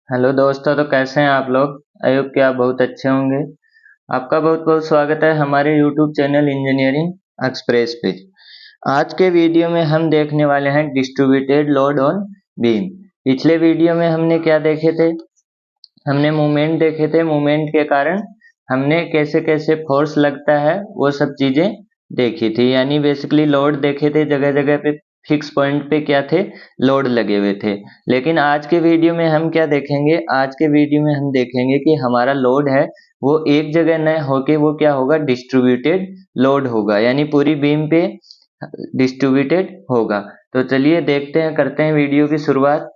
Hello दोस्तों, तो कैसे हैं आप लोग। आई होप कि आप बहुत अच्छे होंगे। आपका बहुत बहुत स्वागत है हमारे यूट्यूब चैनल इंजीनियरिंग एक्सप्रेस पे। आज के वीडियो में हम देखने वाले हैं डिस्ट्रीब्यूटेड लोड ऑन बीम। पिछले वीडियो में हमने क्या देखे थे, हमने मूवमेंट देखे थे। मूवमेंट के कारण हमने कैसे कैसे फोर्स लगता है वो सब चीजें देखी थी, यानी बेसिकली लोड देखे थे। जगह जगह पे फिक्स पॉइंट पे क्या थे, लोड लगे हुए थे। लेकिन आज के वीडियो में हम क्या देखेंगे, आज के वीडियो में हम देखेंगे कि हमारा लोड है वो एक जगह न होके वो क्या होगा, डिस्ट्रीब्यूटेड लोड होगा, यानी पूरी बीम पे डिस्ट्रीब्यूटेड होगा। तो चलिए देखते हैं, करते हैं वीडियो की शुरुआत।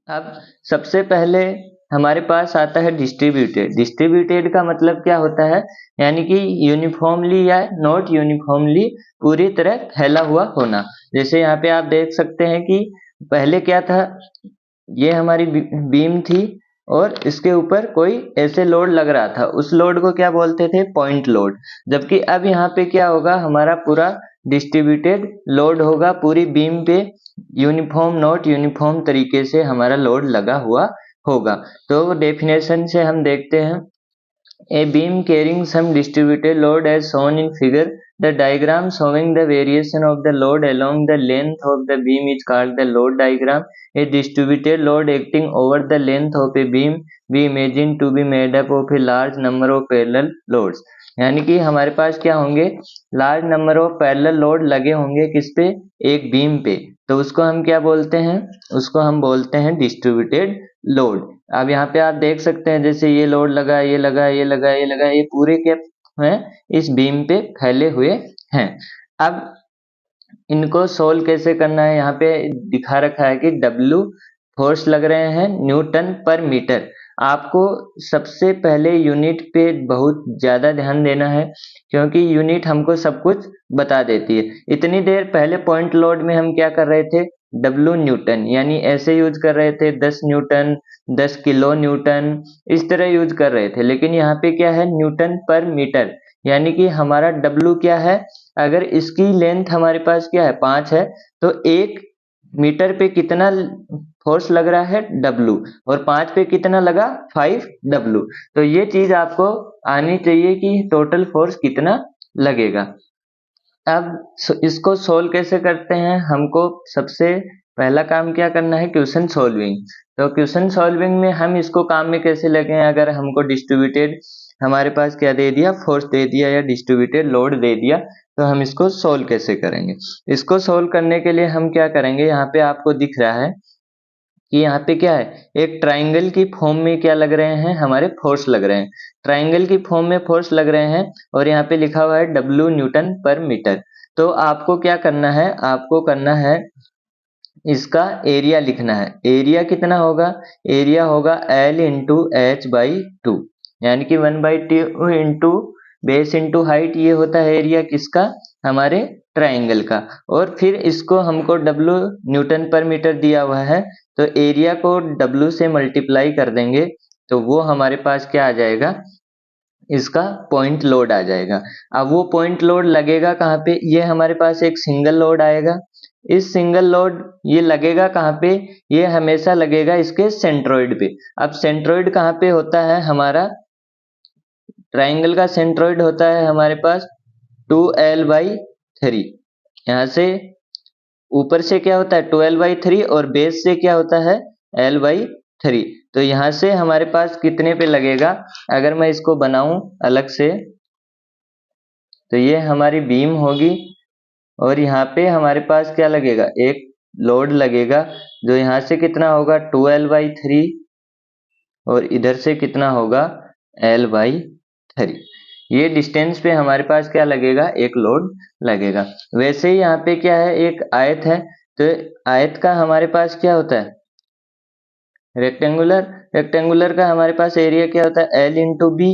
अब सबसे पहले हमारे पास आता है डिस्ट्रीब्यूटेड। डिस्ट्रीब्यूटेड का मतलब क्या होता है, यानी कि यूनिफॉर्मली या नॉट यूनिफॉर्मली पूरी तरह फैला हुआ होना। जैसे यहाँ पे आप देख सकते हैं कि पहले क्या था, ये हमारी बीम थी और इसके ऊपर कोई ऐसे लोड लग रहा था, उस लोड को क्या बोलते थे, पॉइंट लोड। जबकि अब यहाँ पे क्या होगा, हमारा पूरा डिस्ट्रीब्यूटेड लोड होगा, पूरी बीम पे यूनिफॉर्म नॉट यूनिफॉर्म तरीके से हमारा लोड लगा हुआ होगा। तो डेफिनेशन से हम देखते हैं, a beam carrying some distributed load as shown in figure. The diagram showing the variation of the load along the length of the beam is called the load diagram. A distributed load acting over the length of a beam we imagine to be made up of a large number of parallel loads. यानी कि हमारे पास क्या होंगे, large number of parallel load लगे होंगे किस पे, एक बीम पे। तो उसको हम क्या बोलते हैं, उसको हम बोलते हैं डिस्ट्रीब्यूटेड लोड। अब यहाँ पे आप देख सकते हैं, जैसे ये लोड लगा, ये लगा, ये लगा, ये लगा, ये पूरे क्या हैं, इस बीम पे फैले हुए हैं। अब इनको सोल्व कैसे करना है, यहाँ पे दिखा रखा है कि W फोर्स लग रहे हैं न्यूटन पर मीटर। आपको सबसे पहले यूनिट पे बहुत ज्यादा ध्यान देना है, क्योंकि यूनिट हमको सब कुछ बता देती है। इतनी देर पहले पॉइंट लोड में हम क्या कर रहे थे, W न्यूटन, यानी ऐसे यूज कर रहे थे 10 न्यूटन, 10 किलो न्यूटन, इस तरह यूज कर रहे थे। लेकिन यहाँ पे क्या है, न्यूटन पर मीटर, यानी कि हमारा W क्या है, अगर इसकी लेंथ हमारे पास क्या है, 5 है, तो 1 मीटर पे कितना फोर्स लग रहा है, W, और 5 पे कितना लगा, 5W। तो ये चीज आपको आनी चाहिए कि टोटल फोर्स कितना लगेगा। अब इसको सोल्व कैसे करते हैं, हमको सबसे पहला काम क्या करना है, क्वेश्चन सॉल्विंग। तो क्वेश्चन सॉल्विंग में हम इसको काम में कैसे लगे, अगर हमको डिस्ट्रीब्यूटेड हमारे पास क्या दे दिया, फोर्स दे दिया या डिस्ट्रीब्यूटेड लोड दे दिया, तो हम इसको सोल्व कैसे करेंगे। इसको सोल्व करने के लिए हम क्या करेंगे, यहाँ पे आपको दिख रहा है कि यहाँ पे क्या है, एक ट्राइंगल की फॉर्म में क्या लग रहे हैं, हमारे फोर्स लग रहे हैं। ट्राइंगल की फॉर्म में फोर्स लग रहे हैं और यहाँ पे लिखा हुआ है W न्यूटन पर मीटर। तो आपको क्या करना है, आपको करना है इसका एरिया लिखना है। एरिया कितना होगा, एरिया होगा L into H by two, यानी कि 1/2 इंटू बेस इंटू हाइट, ये होता है एरिया किसका, हमारे ट्राइंगल का। और फिर इसको हमको W न्यूटन पर मीटर दिया हुआ है, तो एरिया को W से मल्टीप्लाई कर देंगे, तो वो हमारे पास क्या आ जाएगा, इसका पॉइंट लोड आ जाएगा। अब वो पॉइंट लोड लगेगा कहाँ पे, ये हमारे पास एक सिंगल लोड आएगा। इस सिंगल लोड ये लगेगा कहाँ पे, ये हमेशा लगेगा इसके सेंट्रोइड पे। अब सेंट्रोइड कहाँ पे होता है, हमारा ट्राइंगल का सेंट्रोइड होता है हमारे पास 2L/3। यहाँ से ऊपर से क्या होता है 12/3 और बेस से क्या होता है L/3। तो यहाँ से हमारे पास कितने पे लगेगा, अगर मैं इसको बनाऊं अलग से, तो ये हमारी बीम होगी और यहाँ पे हमारे पास क्या लगेगा, एक लोड लगेगा, जो यहाँ से कितना होगा 2L/3 और इधर से कितना होगा L/3। ये डिस्टेंस पे हमारे पास क्या लगेगा, एक लोड लगेगा। वैसे ही यहाँ पे क्या है, एक आयत है, तो आयत का हमारे पास क्या होता है, रेक्टेंगुलर। रेक्टेंगुलर का हमारे पास एरिया क्या होता है, L into B.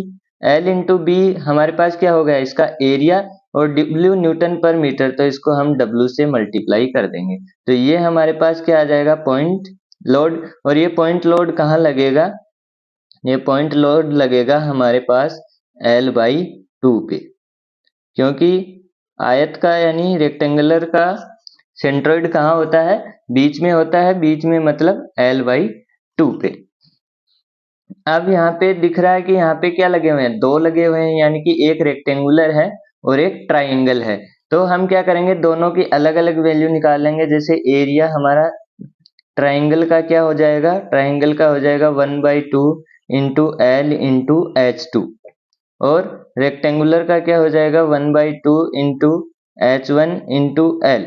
L into B हमारे पास क्या हो गया, इसका एरिया, और W न्यूटन पर मीटर, तो इसको हम W से मल्टीप्लाई कर देंगे, तो ये हमारे पास क्या आ जाएगा, पॉइंट लोड। और ये पॉइंट लोड कहाँ लगेगा, ये पॉइंट लोड लगेगा हमारे पास L/2 पे, क्योंकि आयत का यानी रेक्टेंगुलर का सेंट्रोइड कहाँ होता है? बीच में होता है। बीच में मतलब L/2 पे। अब यहाँ पे दिख रहा है कि यहाँ पे क्या लगे हुए हैं? दो लगे हुए हैं, यानी कि एक रेक्टेंगुलर है और एक ट्राइंगल है। तो हम क्या करेंगे, दोनों की अलग अलग वैल्यू निकालेंगे। जैसे एरिया हमारा ट्राइंगल का क्या हो जाएगा? ट्राइंगल का हो जाएगा 1/2 इंटू L इंटू H2, और रेक्टेंगुलर का क्या हो जाएगा? 1/2 इंटू H1 इंटू L।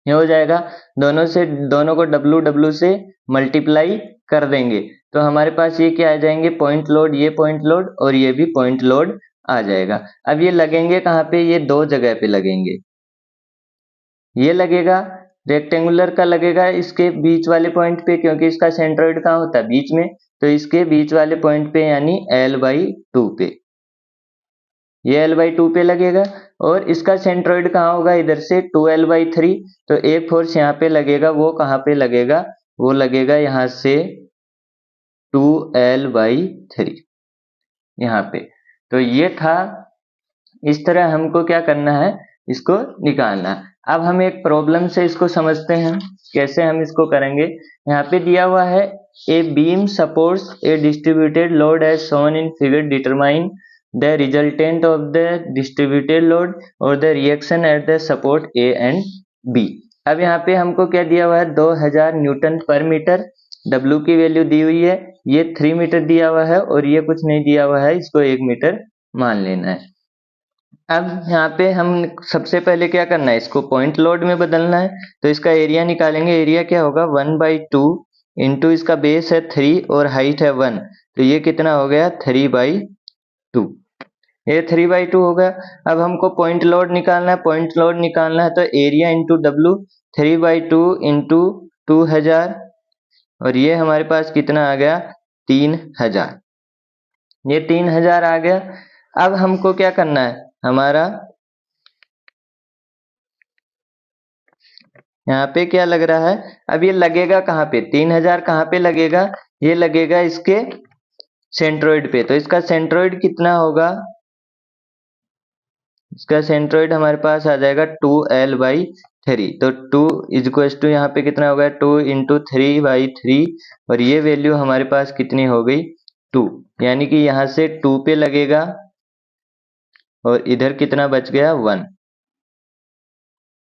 ये हो जाएगा। दोनों को W से मल्टीप्लाई कर देंगे तो हमारे पास ये क्या आ जाएंगे? पॉइंट लोड, ये पॉइंट लोड और ये भी पॉइंट लोड आ जाएगा। अब ये लगेंगे कहाँ पे? ये दो जगह पे लगेंगे। ये लगेगा रेक्टेंगुलर का लगेगा इसके बीच वाले पॉइंट पे, क्योंकि इसका सेंट्रोइड कहाँ होता है? बीच में। तो इसके बीच वाले पॉइंट पे यानी L/2 पे, ये L/2 पे लगेगा। और इसका सेंट्रोइड कहाँ होगा? इधर से 2L/3। तो एक फोर्स यहाँ पे लगेगा, वो कहाँ पे लगेगा? वो लगेगा यहाँ से 2L/3 यहाँ पे। तो ये था। इस तरह हमको क्या करना है? इसको निकालना। अब हम एक प्रॉब्लम से इसको समझते हैं, कैसे हम इसको करेंगे। यहाँ पे दिया हुआ है a beam supports a distributed load as shown in figure, determine the resultant of the distributed load और the reaction at the support A and B. अब यहाँ पे हमको क्या दिया हुआ है? 2000 न्यूटन पर मीटर। W की वैल्यू दी हुई है, ये 3 मीटर दिया हुआ है और ये कुछ नहीं दिया हुआ है, इसको 1 मीटर मान लेना है। अब यहाँ पे हम सबसे पहले क्या करना है? इसको पॉइंट लोड में बदलना है। तो इसका एरिया निकालेंगे। एरिया क्या होगा? 1/2 इंटू इसका बेस है 3 और हाइट है 1, तो ये कितना हो गया? 3/2। ये 3/2 हो गया। अब हमको पॉइंट लोड निकालना है। पॉइंट लोड निकालना है तो एरिया इंटू W, 3/2 इंटू 2000, और ये हमारे पास कितना आ गया? 3000। ये 3000 आ गया। अब हमको क्या करना है? हमारा यहाँ पे क्या लग रहा है? अब ये लगेगा कहाँ पे? 3000 कहाँ पे लगेगा? ये लगेगा इसके सेंट्रोइड पे। तो इसका सेंट्रोइड कितना होगा? इसका सेंट्रोइड हमारे पास आ जाएगा 2L/3। तो 2 इक्वल टू यहाँ पे कितना होगा? 2 इंटू 3/3, और ये वैल्यू हमारे पास कितनी हो गई? 2। यानी कि यहाँ से 2 पे लगेगा और इधर कितना बच गया? 1।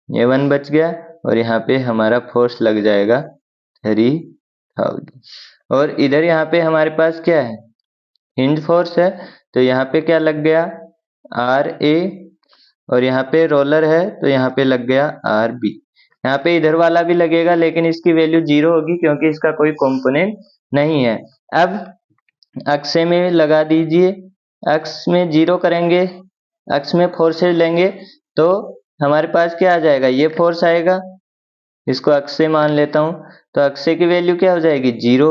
ये 1 बच गया और यहाँ पे हमारा फोर्स लग जाएगा 3000। और इधर यहाँ पे हमारे पास क्या है? हिंज फोर्स है। तो यहाँ पे क्या लग गया? RA, और यहाँ पे रोलर है तो यहाँ पे लग गया RB। यहाँ पे इधर वाला भी लगेगा लेकिन इसकी वैल्यू 0 होगी क्योंकि इसका कोई कंपोनेंट नहीं है। अब अक्ष में लगा दीजिए। अक्ष में 0 करेंगे, अक्ष में फोर्सेज लेंगे तो हमारे पास क्या आ जाएगा? ये फोर्स आएगा। इसको अक्ष से मान लेता हूं तो अक्ष की वैल्यू क्या हो जाएगी? 0।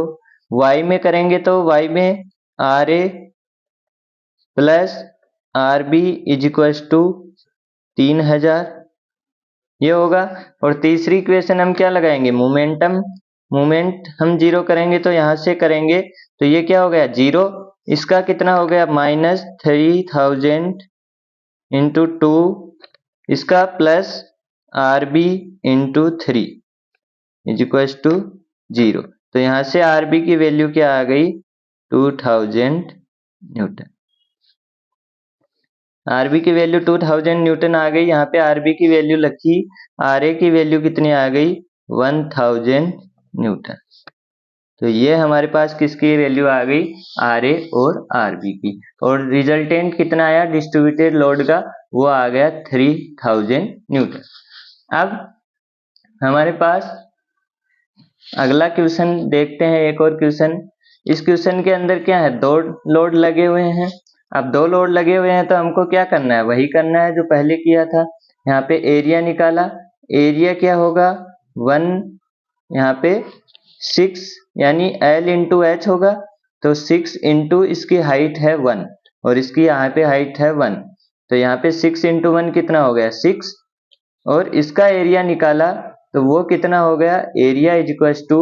y में करेंगे तो y में RA plus RB is equal to 3000 ये होगा। और तीसरी इक्वेशन हम क्या लगाएंगे? मोमेंटम। मोमेंट हम 0 करेंगे तो यहां से करेंगे तो ये क्या हो गया? 0। इसका कितना हो गया? -3000 इंटू 2, इसका plus RB into 3 is equal to 0। तो यहाँ से RB की वैल्यू क्या आ गई? 2000 न्यूटन। RB की वैल्यू 2000 न्यूटन आ गई। यहाँ पे RB की वैल्यू लिखी, RA की वैल्यू कितनी आ गई? 1000 न्यूटन। तो ये हमारे पास किसकी वैल्यू आ गई? RA और RB की। और रिजल्टेंट कितना आया डिस्ट्रीब्यूटेड लोड का? वो आ गया 3000 न्यूटन। अब हमारे पास अगला क्वेश्चन देखते हैं, एक और क्वेश्चन। इस क्वेश्चन के अंदर क्या है? दो लोड लगे हुए हैं। अब दो लोड लगे हुए हैं तो हमको क्या करना है? वही करना है जो पहले किया था। यहाँ पे एरिया निकाला। एरिया क्या होगा? 1, यहाँ पे 6 यानी L इंटू H होगा। तो 6 इंटू इसकी हाइट है 1 और इसकी यहाँ पे हाइट है 1, तो यहाँ पे 6 इंटू 1 कितना हो गया? 6। और इसका एरिया निकाला तो वो कितना हो गया? Area is equal to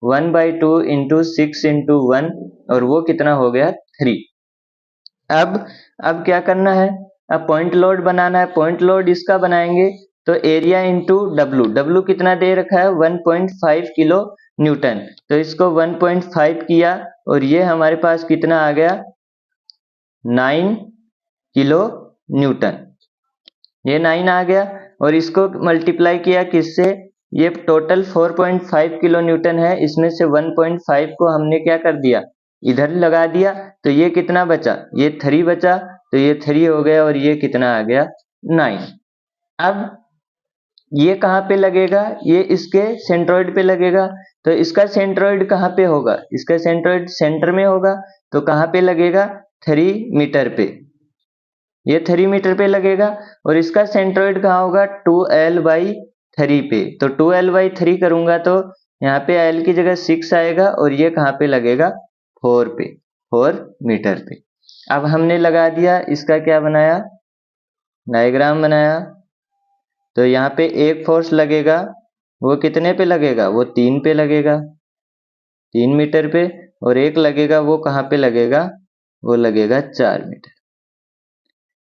1/2 into 6 into 1, और वो कितना हो गया? 3। अब क्या करना है? अब पॉइंट लोड बनाना है, पॉइंट लोड इसका बनाएंगे तो एरिया इंटू डब्लू, डब्लू कितना दे रखा है 1.5 किलो न्यूटन, तो इसको 1.5 किया और ये हमारे पास कितना आ गया 9 किलो न्यूटन, ये 9 आ गया और इसको मल्टीप्लाई किया किससे, ये टोटल 4.5 किलो न्यूटन है, इसमें से 1.5 को हमने क्या कर दिया इधर लगा दिया, तो ये कितना बचा, ये 3 बचा, तो ये 3 हो गया और ये कितना आ गया 9। अब ये कहाँ पे लगेगा, ये इसके सेंट्रोइड पे लगेगा, तो इसका सेंट्रोइड कहाँ पे होगा, इसका सेंट्रोइड सेंटर में होगा, तो कहाँ पे लगेगा 3 मीटर पे, ये 3 मीटर पे लगेगा और इसका सेंट्रोइड कहाँ होगा 2l/3 पे, तो 2l/3 करूंगा तो यहाँ पे l की जगह 6 आएगा और ये कहाँ पे लगेगा 4 पे, 4 मीटर पे। अब हमने लगा दिया, इसका क्या बनाया डायग्राम बनाया, तो यहाँ पे एक फोर्स लगेगा वो कितने पे लगेगा, वो 3 पे लगेगा 3 मीटर पे, और एक लगेगा वो कहाँ पे लगेगा, वो लगेगा 4 मीटर।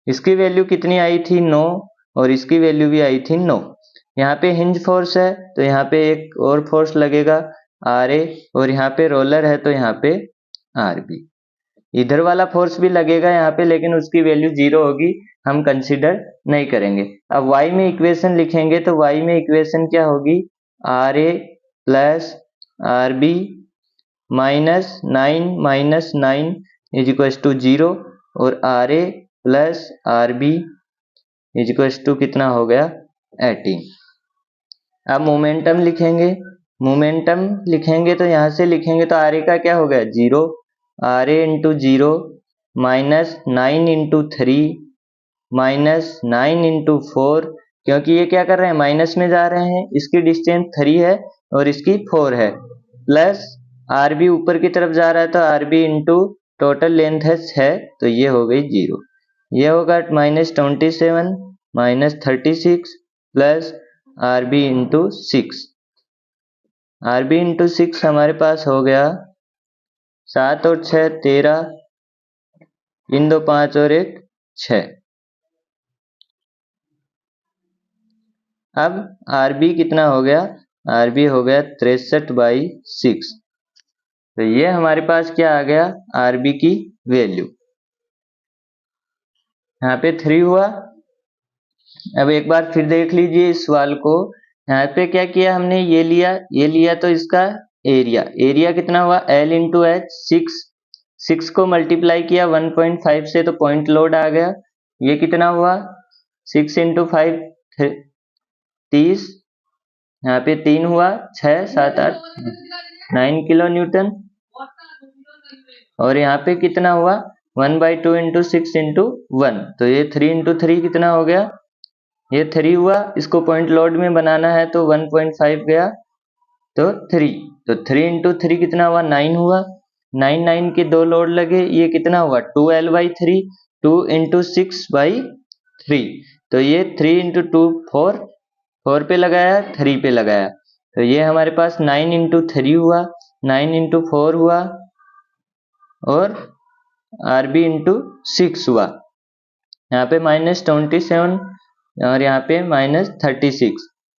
इसकी वैल्यू कितनी आई थी 9 और इसकी वैल्यू भी आई थी 9। यहाँ पे हिंज फोर्स है तो यहाँ पे एक और फोर्स लगेगा RA, और यहाँ पे रोलर है तो यहाँ पे RB, इधर वाला फोर्स भी लगेगा यहाँ पे लेकिन उसकी वैल्यू 0 होगी, हम कंसीडर नहीं करेंगे। अब y में इक्वेशन लिखेंगे तो y में इक्वेशन क्या होगी, RA plus RB minus 9 is equals to 0 और RA plus RB is equals to कितना हो गया 18। अब मोमेंटम लिखेंगे, मोमेंटम लिखेंगे तो यहाँ से लिखेंगे तो RA का क्या हो गया 0, RA into 0 minus 9 into 3 minus 9 into 4, क्योंकि ये क्या कर रहे हैं माइनस में जा रहे हैं, इसकी डिस्टेंस 3 है और इसकी 4 है, प्लस RB ऊपर की तरफ जा रहा है तो RB इंटू टोटल लेंथ है 6, तो ये हो गई 0, ये होगा -27 -36 plus RB into 6, RB into 6 हमारे पास हो गया 7 और 6 13, 3 2 5 और 1 6। अब RB कितना हो गया, RB हो गया 63/6, तो ये हमारे पास क्या आ गया RB की वैल्यू, यहाँ पे 3 हुआ। अब एक बार फिर देख लीजिए इस सवाल को, यहाँ पे क्या किया हमने, ये लिया तो इसका एरिया कितना हुआ L इंटू H 6 को मल्टीप्लाई किया 1.5 से तो पॉइंट लोड आ गया, ये कितना हुआ 6 इंटू 5 30, यहाँ पे 3 हुआ 6 7 8 9 किलो न्यूटन, और यहाँ पे कितना हुआ 1/2 इंटू 6 इंटू 1, तो ये 3 इंटू 3 कितना हो गया, ये 3 हुआ, इसको पॉइंट लोड में बनाना है तो 1.5 गया तो 3, तो 3 इंटू 3 कितना हुआ 9 हुआ, 9 के 2 लोड लगे, ये कितना हुआ 2l/3, 2 इंटू 6/3, तो ये 3 इंटू 2 4 पे लगाया 3 पे लगाया, तो ये हमारे पास 9 इंटू 3 हुआ, 9 इंटू 4 हुआ और RB इंटू 6 हुआ, यहाँ पे -27 और यहाँ पे -36,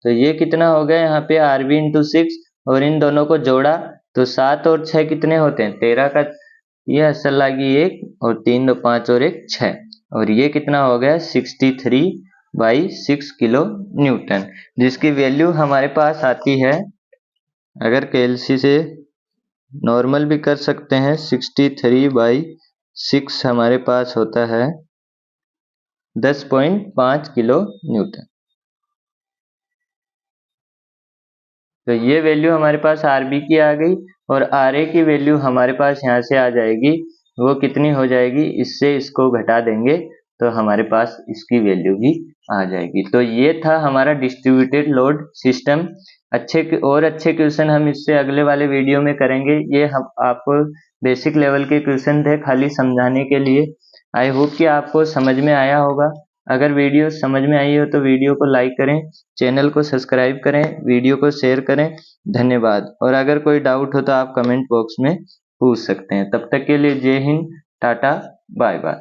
तो ये कितना हो गया यहाँ पे RB इंटू 6, और इन दोनों को जोड़ा तो 7 और 6 कितने होते हैं 13 का, ये असल लगी 1 और 3 2 5 और 1 6, और ये कितना हो गया 63/6 किलो न्यूटन, जिसकी वैल्यू हमारे पास आती है, अगर KLC से नॉर्मल भी कर सकते हैं, 63/6 हमारे पास होता है 10.5 किलो न्यूटन। तो ये वैल्यू हमारे पास RB की आ गई, और RA की वैल्यू हमारे पास यहाँ से आ जाएगी, वो कितनी हो जाएगी, इससे इसको घटा देंगे तो हमारे पास इसकी वैल्यू भी आ जाएगी। तो ये था हमारा डिस्ट्रीब्यूटेड लोड सिस्टम। अच्छे क्वेश्चन हम इससे अगले वाले वीडियो में करेंगे। ये हम आपको बेसिक लेवल के क्वेश्चन थे खाली समझाने के लिए। आई होप कि आपको समझ में आया होगा। अगर वीडियो समझ में आई हो तो वीडियो को लाइक करें, चैनल को सब्सक्राइब करें, वीडियो को शेयर करें। धन्यवाद। और अगर कोई डाउट हो तो आप कमेंट बॉक्स में पूछ सकते हैं। तब तक के लिए जय हिंद, टाटा, बाय बाय।